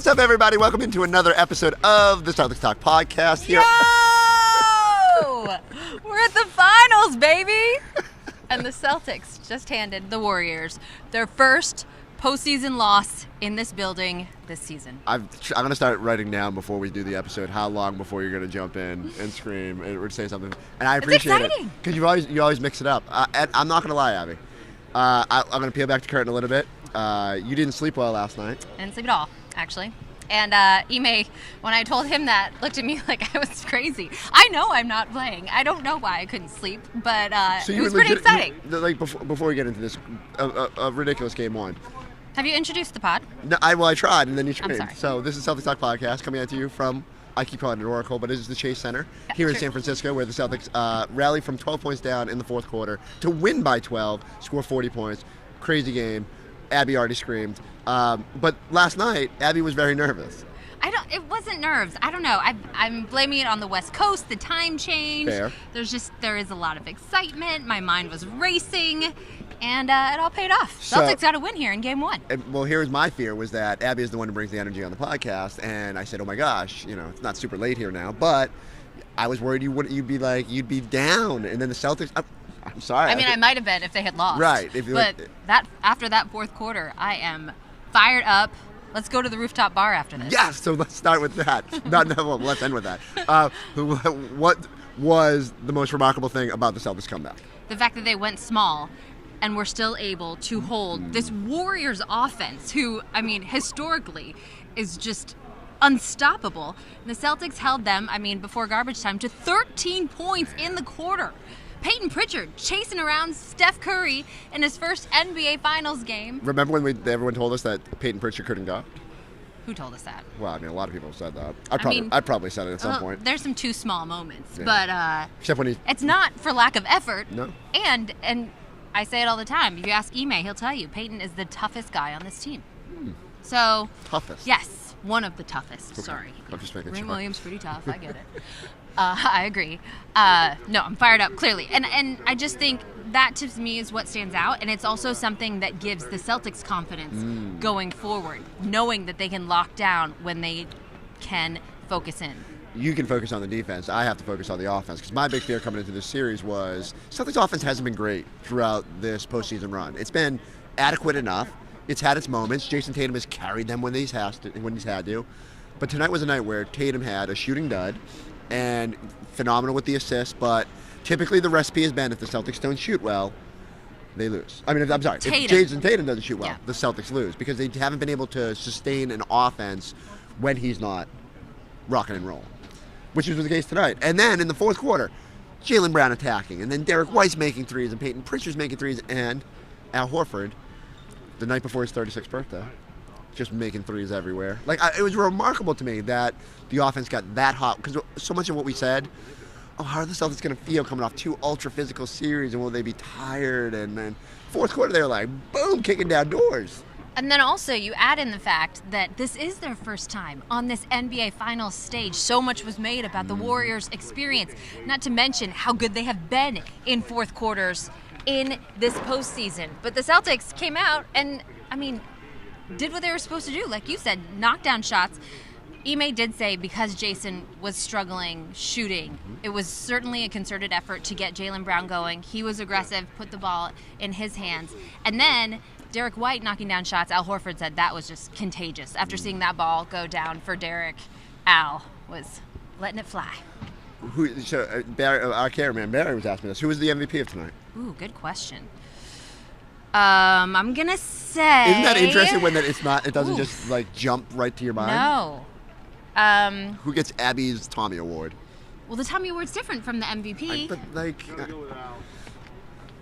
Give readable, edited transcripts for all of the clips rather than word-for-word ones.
What's up, everybody? Welcome into another episode of the Celtics Talk podcast. Yo! We're at the finals, baby! And the Celtics just handed the Warriors their first postseason loss in this building this season. I'm going to start writing down before we do the episode how long before you're going to jump in and scream or say something. And I appreciate it because you always mix it up. And I'm not going to lie, Abby. I'm going to peel back the curtain a little bit. You didn't sleep well last night. I didn't sleep at all, actually. And Ime, when I told him that, looked at me like I was crazy. I know I'm not playing. I don't know why I couldn't sleep, but it was pretty exciting. Before we get into this, a ridiculous game one. Have you introduced the pod? No, I tried, and then you screamed. I'm sorry. So this is Celtics Talk Podcast coming out to you from, I keep calling it Oracle, but it is the Chase Center here in San Francisco, where the Celtics rally from 12 points down in the fourth quarter to win by 12, score 40 points. Crazy game. Abby already screamed. But last night, Abby was very nervous. It wasn't nerves. I don't know. I'm blaming it on the West Coast, the time change. Fair. There is a lot of excitement. My mind was racing, and it all paid off. Celtics got a win here in game one. Well, here's my fear was that Abby is the one who brings the energy on the podcast, and I said, oh my gosh, it's not super late here now, but I was worried you'd be down, and then the Celtics. I'm sorry. I mean, I might have been if they had lost. Right. After that fourth quarter, I am fired up. Let's go to the rooftop bar after this. Yes, so let's start with that. Let's end with that. What was the most remarkable thing about the Celtics comeback? The fact that they went small and were still able to hold this Warriors offense, who, I mean, historically is just unstoppable. And the Celtics held them, before garbage time, to 13 points in the quarter. Peyton Pritchard chasing around Steph Curry in his first NBA Finals game. Remember when everyone told us that Peyton Pritchard couldn't go? Who told us that? Well, a lot of people have said that. I probably said it at some point. There's some too small moments, yeah. But except when it's not for lack of effort. No. And I say it all the time. If you ask Ime, he'll tell you Peyton is the toughest guy on this team. So toughest. Yes, one of the toughest. Okay. Sorry. I'm just making Green sure. Williams pretty tough. I get it. I agree. No, I'm fired up, clearly. And I just think that, to me, is what stands out. And it's also something that gives the Celtics confidence going forward, knowing that they can lock down when they can focus in. You can focus on the defense. I have to focus on the offense. Because my big fear coming into this series was Celtics offense hasn't been great throughout this postseason run. It's been adequate enough. It's had its moments. Jason Tatum has carried them when he's had to. But tonight was a night where Tatum had a shooting dud and phenomenal with the assists, but typically the recipe has been if the Celtics don't shoot well, they lose. I'm sorry. If Jason Tatum doesn't shoot well, the Celtics lose because they haven't been able to sustain an offense when he's not rocking and rolling, which was the case tonight. And then in the fourth quarter, Jaylen Brown attacking, and then Derek White's making threes, and Peyton Pritchard's making threes, and Al Horford, the night before his 36th birthday, just making threes everywhere. It was remarkable to me that the offense got that hot because so much of what we said, how are the Celtics going to feel coming off two ultra-physical series, and will they be tired? And then fourth quarter, they were like, boom, kicking down doors. And then also you add in the fact that this is their first time on this NBA Finals stage. So much was made about the Warriors' experience, not to mention how good they have been in fourth quarters in this postseason. But the Celtics came out and, did what they were supposed to do. Like you said, knock down shots. Ime did say because Jason was struggling shooting, it was certainly a concerted effort to get Jaylen Brown going. He was aggressive, put the ball in his hands. And then Derek White knocking down shots. Al Horford said that was just contagious. After seeing that ball go down for Derek, Al was letting it fly. Barry, our cameraman, Barry was asking us, who was the MVP of tonight? Ooh, good question. I'm gonna say. Isn't that interesting when it doesn't just jump right to your mind? No. Who gets Abby's Tommy Award? Well, the Tommy Award's different from the MVP. But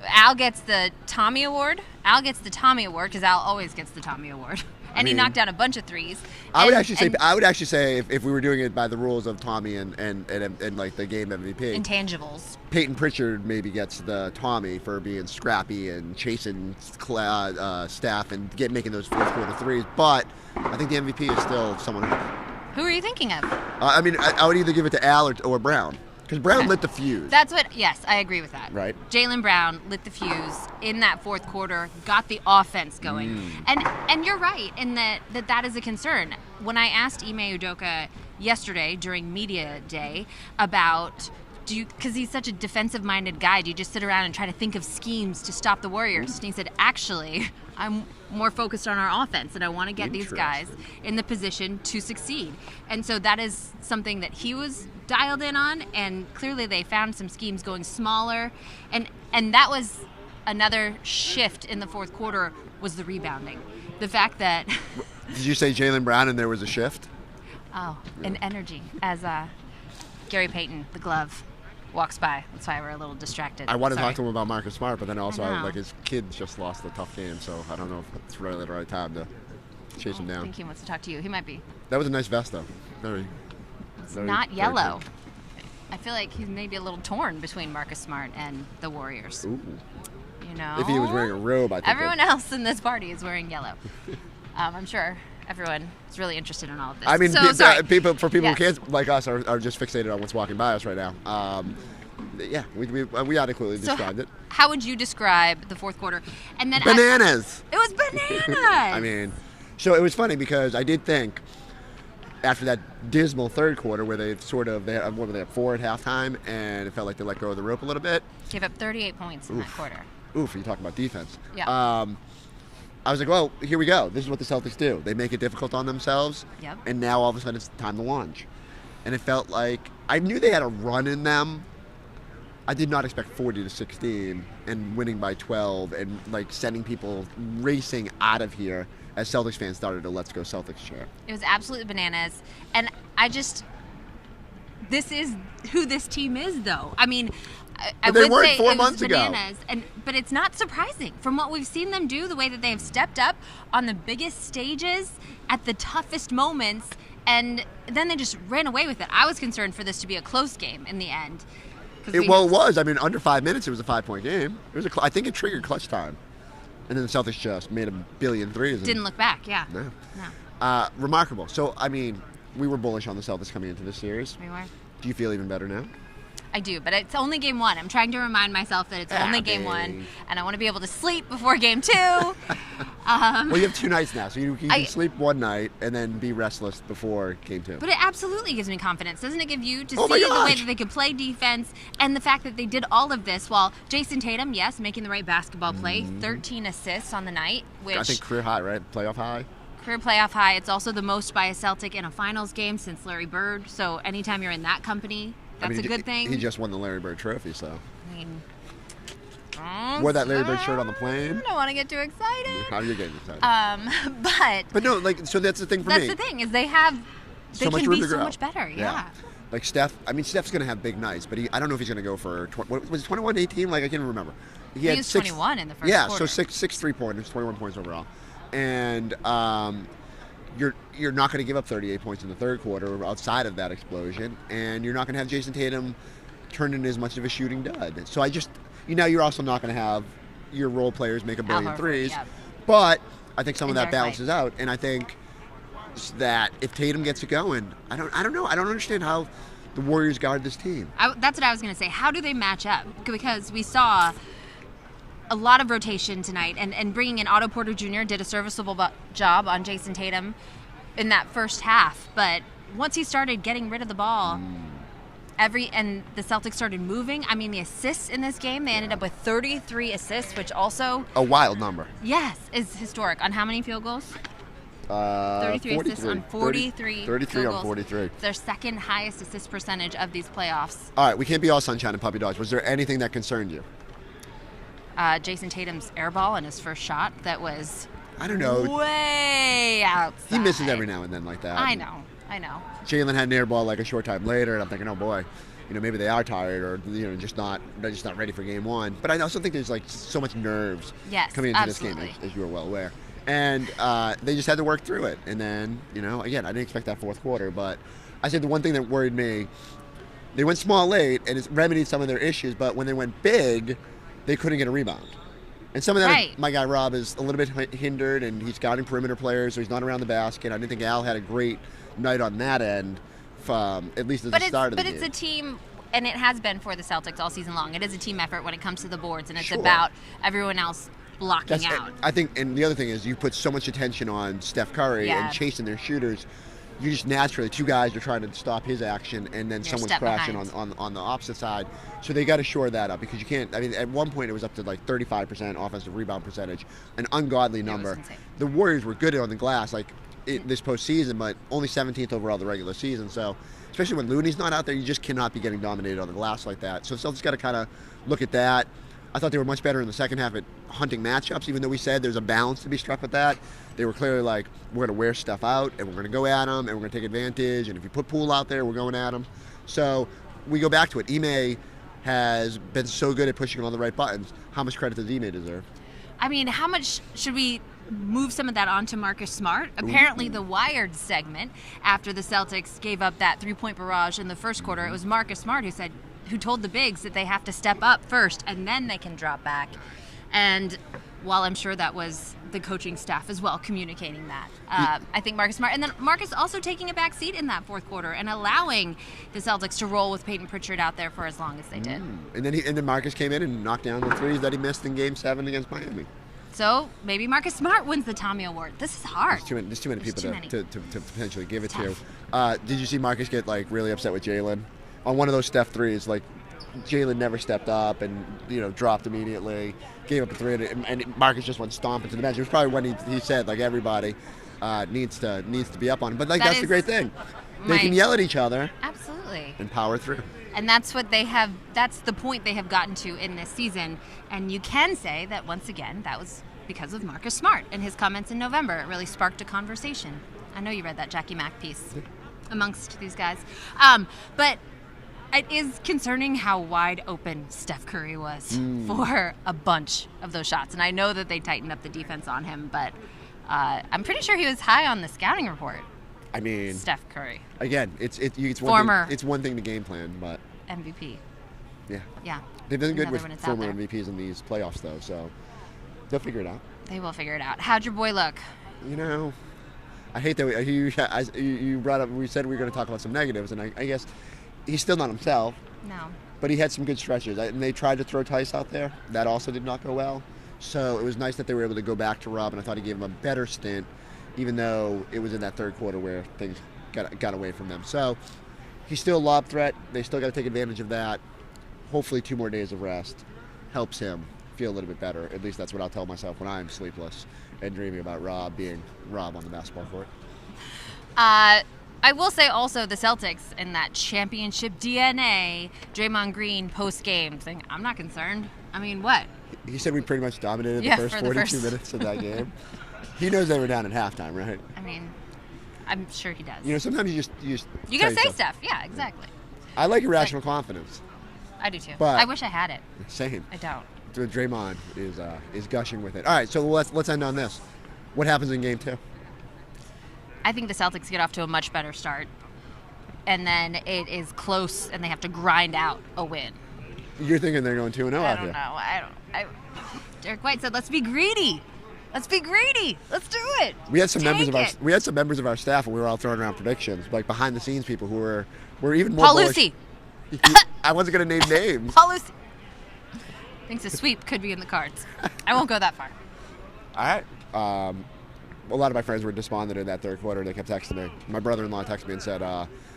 Al gets the Tommy Award. Al gets the Tommy Award because Al always gets the Tommy Award. And he knocked down a bunch of threes. I would actually say if we were doing it by the rules of Tommy and the game MVP. Intangibles. Peyton Pritchard maybe gets the Tommy for being scrappy and chasing Steph and making those fourth quarter threes. But I think the MVP is still someone. Who are you thinking of? I would either give it to Al or Brown. Because Brown lit the fuse. Yes, I agree with that. Right. Jaylen Brown lit the fuse in that fourth quarter, got the offense going. And you're right in that is a concern. When I asked Ime Udoka yesterday during media day about because he's such a defensive-minded guy, do you just sit around and try to think of schemes to stop the Warriors? And he said, actually, I'm more focused on our offense, and I want to get these guys in the position to succeed. And so that is something that he was dialed in on, and clearly they found some schemes going smaller. And that was another shift in the fourth quarter was the rebounding. The fact that... Did you say Jaylen Brown and there was a shift? Oh, and energy as Gary Payton, the glove, walks by. That's why we're a little distracted. I want to talk to him about Marcus Smart, but then also I his kid just lost a tough game, so I don't know if it's really the right time to chase him down. I think he wants to talk to you. He might be. That was a nice vest, though. Very not yellow. I feel like he's maybe a little torn between Marcus Smart and the Warriors. Ooh. You know? If he was wearing a robe, I think. Everyone else in this party is wearing yellow. I'm sure everyone is really interested in all of this. I mean, people who Yes. can't like us are just fixated on what's walking by us right now. Yeah, we adequately described it. How would you describe the fourth quarter? And then Bananas. It was bananas. I mean, so it was funny because I did think after that dismal third quarter where they had 4 at halftime and it felt like they let go of the rope a little bit. Gave up 38 points in that quarter. Oof, you talking about defense. Yeah. I was like, well, here we go. This is what the Celtics do. They make it difficult on themselves. Yep. And now all of a sudden it's time to launch. And it felt like I knew they had a run in them. I did not expect 40-16 and winning by 12 and like sending people racing out of here as Celtics fans started to Let's Go Celtics chant. It was absolutely bananas. And this is who this team is, though. I mean, I But they would weren't say 4 it was months ago. bananas, but it's not surprising from what we've seen them do, the way that they have stepped up on the biggest stages at the toughest moments, and then they just ran away with it. I was concerned for this to be a close game in the end. It was. I mean, under 5 minutes, it was a 5-point game. It was I think it triggered clutch time. And then the Celtics just made a billion threes. Didn't look back, yeah. No. Remarkable. So, I mean, we were bullish on the Celtics coming into this series. We were. Do you feel even better now? I do, but it's only game 1. I'm trying to remind myself that it's only game 1, and I want to be able to sleep before game 2. Well, you have 2 nights now, so you can sleep one night and then be restless before game 2. But it absolutely gives me confidence. Doesn't it give you to Oh my see the way gosh. that they could play defense and the fact that they did all of this while Jason Tatum, yes, making the right basketball play, 13 assists on the night, which I think career high, right? Playoff high? career playoff high. It's also the most by a Celtic in a finals game since Larry Bird. So anytime you're in that company, that's a good thing. He just won the Larry Bird trophy, so. I mean, Wore that Larry Bird shirt on the plane. I don't want to get too excited. How are you getting excited? But no, like, so that's the thing for me. That's the thing, is they So much can room be to so grow. much better. Yeah. Like Steph's going to have big nights, but I don't know if he's going to go for, what was it, 21, 18? Like, I can't even remember. He was 21 in the first quarter. So six 3-pointers, 21 points overall. And you're not going to give up 38 points in the third quarter outside of that explosion, and you're not going to have Jason Tatum turn into as much of a shooting dud. So you're also not going to have your role players make a billion threes. Yep. But I think some of that Dark balances out, and I think that if Tatum gets it going, I don't know. I don't understand how the Warriors guard this team. That's what I was going to say. How do they match up? Because we saw a lot of rotation tonight, and bringing in Otto Porter Jr. did a serviceable job on Jason Tatum in that first half. But once he started getting rid of the ball, and the Celtics started moving. I mean, the assists in this game, they ended up with 33 assists, which also a wild number. Yes, is historic. On how many field goals? 33 assists on 43 33 field on goals. 43. It's their second highest assist percentage of these playoffs. All right, we can't be all sunshine and puppy dogs. Was there anything that concerned you? Jason Tatum's air ball in his first shot that was way outside. He misses every now and then like that. I know. Jalen had an air ball like a short time later, and I'm thinking, oh boy, maybe they are tired, or they're just not ready for game 1. But I also think there's like so much nerves coming into this game, as you are well aware, and they just had to work through it. And then again, I didn't expect that fourth quarter, but I said the one thing that worried me, they went small late, and it's remedied some of their issues, but when they went big, they couldn't get a rebound. And some of that, my guy Rob is a little bit hindered, and he's guarding perimeter players, so he's not around the basket. I didn't think Al had a great night on that end, at least at the start of the game. But it's a team and it has been for the Celtics all season long. It is a team effort when it comes to the boards, and it's Sure. about everyone else blocking out. I think, and the other thing is you put so much attention on Steph Curry Yeah. and chasing their shooters. You just naturally, two guys are trying to stop his action, and then You're a someone's step crashing behind. on the opposite side. So they got to shore that up because you can't. I mean, at one point it was up to like 35% offensive rebound percentage, an ungodly It was number. insane. The Warriors were good on the glass, this postseason, but only 17th overall the regular season. So especially when Looney's not out there, you just cannot be getting dominated on the glass like that. So Celtics got to kind of look at that. I thought they were much better in the second half at hunting matchups, even though we said there's a balance to be struck with that. They were clearly like, we're going to wear stuff out, and we're going to go at them, and we're going to take advantage, and if you put Poole out there, we're going at them. So we go back to it. Ime has been so good at pushing all the right buttons. How much credit does Ime deserve? I mean, how much should we move some of that onto Marcus Smart? Apparently, the Wired segment, after the Celtics gave up that three-point barrage in the first quarter, it was Marcus Smart who told the bigs that they have to step up first and then they can drop back. And while I'm sure that was the coaching staff as well communicating that, I think Marcus Smart, and then Marcus also taking a back seat in that fourth quarter and allowing the Celtics to roll with Peyton Pritchard out there for as long as they did. And then Marcus came in and knocked down the threes that he missed in Game 7 against Miami. So maybe Marcus Smart wins the Tommy Award. This is hard. There's too many people too many. to potentially give it to. Tough. Did you see Marcus get really upset with Jalen on one of those Steph threes? Jalen never stepped up and dropped immediately, gave up a three, and Marcus just went stomping to the bench. It was probably when he said everybody needs to be up on him. But that's the great thing. They can yell at each other. Absolutely. And power through. And that's what they have. That's the point they have gotten to in this season. And you can say that once again, that was because of Marcus Smart and his comments in November. It really sparked a conversation. I know you read that Jackie Mack piece amongst these guys. But it is concerning how wide open Steph Curry was for a bunch of those shots. And I know that they tightened up the defense on him, but I'm pretty sure he was high on the scouting report. I mean, Steph Curry. Again, it's Former. It's one thing to game plan, but MVP. yeah. Yeah. They've done good Another with one that's out former there. MVPs in these playoffs, though, so they'll figure it out. They will figure it out. How'd your boy look? I hate that you brought up. We said we were going to talk about some negatives, and I guess he's still not himself. No. But he had some good stretches, and they tried to throw Tice out there. That also did not go well. So it was nice that they were able to go back to Rob, and I thought he gave him a better stint, even though it was in that third quarter where things got away from them. So he's still a lob threat. They still got to take advantage of that. Hopefully 2 more days of rest helps him feel a little bit better. At least that's what I'll tell myself when I'm sleepless and dreaming about Rob being Rob on the basketball court. I will say also the Celtics in that championship DNA, Draymond Green post-game saying, I'm not concerned. I mean, what? He said we pretty much dominated Yeah, the first for the 42 first- minutes of that game. He knows they were down at halftime, right? I mean, I'm sure he does. Sometimes you You tell gotta say yourself. stuff. Yeah, exactly. I like irrational confidence. I do too. But- I wish I had it. Same. I don't. Draymond is gushing with it. All right, so let's end on this. What happens in Game 2? I think the Celtics get off to a much better start. And then it is close and they have to grind out a win. You're thinking they're going 2-0 I out don't here. know. Derek White said, let's be greedy. Let's be greedy. Let's do it. We had some members Take of our it. staff, and we were all throwing around predictions, like behind the scenes people who were even more Paul bullish. Lucy. I wasn't going to name names. Paul Lucy thinks a sweep could be in the cards. I won't go that far. All right. A lot of my friends were despondent in that third quarter. They kept texting me. My brother-in-law texted me and said,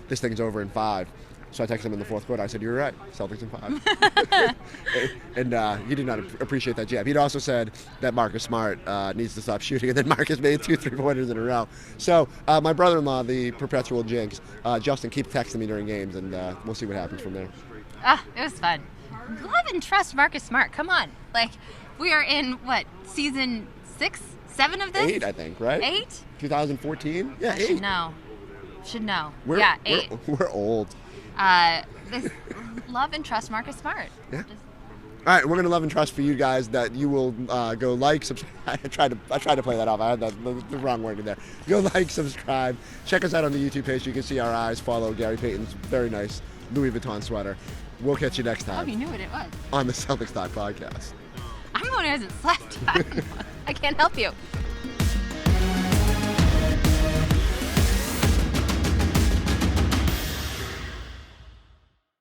this thing's over in 5. So I texted him in the fourth quarter. I said, you're right. Celtics in 5. And he did not appreciate that jab. He'd also said that Marcus Smart needs to stop shooting. And then Marcus made 2 3-pointers in a row. So my brother-in-law, the perpetual jinx, Justin, keep texting me during games, and we'll see what happens from there. It was fun. Love and trust Marcus Smart. Come on. We are in, season 6, 7 of this? 8, I think, right? 8? 2014? Yeah, 8. Should know. We're, 8. We're old. Love and trust Marcus Smart. Yeah. All right, we're gonna love and trust for you guys that you will go like, subscribe. I tried to play that off. I had the wrong word in there. Go like, subscribe. Check us out on the YouTube page. You can see our eyes. Follow Gary Payton's very nice Louis Vuitton sweater. We'll catch you next Oh, time you knew what it was. on the Celtics Talk podcast. I'm the one who hasn't slept. I can't help you.